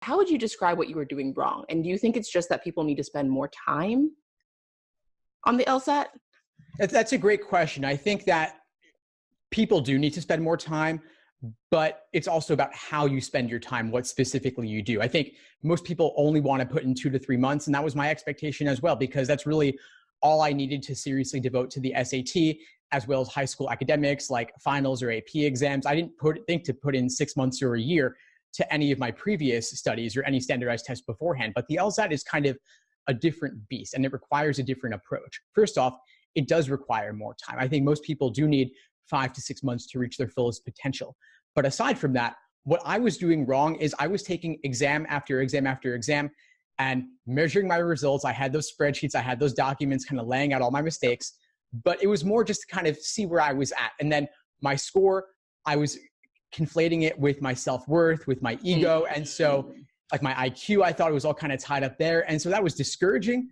How would you describe what you were doing wrong? And do you think it's just that people need to spend more time on the LSAT? That's a great question. I think that people do need to spend more time, but it's also about how you spend your time, what specifically you do. I think most people only want to put in 2 to 3 months, and that was my expectation as well, because that's really all I needed to seriously devote to the SAT, as well as high school academics like finals or AP exams. I didn't think to put in 6 months or a year to any of my previous studies or any standardized tests beforehand. But the LSAT is kind of a different beast, and it requires a different approach. First off, it does require more time. I think most people do need 5 to 6 months to reach their fullest potential. But aside from that, what I was doing wrong is I was taking exam after exam after exam and measuring my results. I had those spreadsheets, I had those documents kind of laying out all my mistakes, but it was more just to kind of see where I was at. And then my score, I was conflating it with my self-worth, with my ego. And so like my IQ, I thought it was all kind of tied up there. And so that was discouraging,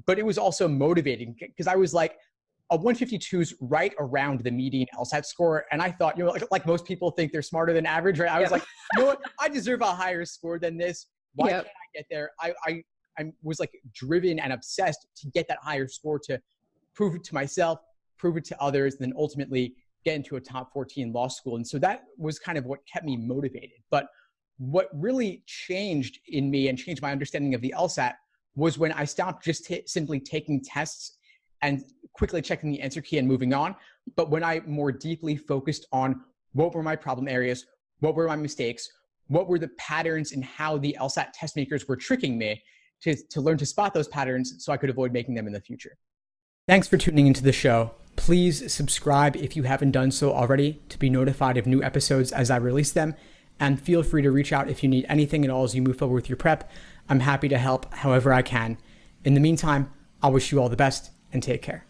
but it was also motivating because I was like, a 152 is right around the median LSAT score. And I thought, like most people think they're smarter than average, right? I was like, you know what? I deserve a higher score than this. Why can't I get there? I was like driven and obsessed to get that higher score, to prove it to myself, prove it to others, and then ultimately get into a top 14 law school. And so that was kind of what kept me motivated. But what really changed in me and changed my understanding of the LSAT was when I stopped just simply taking tests and quickly checking the answer key and moving on. But when I more deeply focused on what were my problem areas, what were my mistakes, what were the patterns in how the LSAT test makers were tricking me, to learn to spot those patterns so I could avoid making them in the future. Thanks for tuning into the show. Please subscribe if you haven't done so already to be notified of new episodes as I release them. And feel free to reach out if you need anything at all as you move forward with your prep. I'm happy to help however I can. In the meantime, I'll wish you all the best and take care.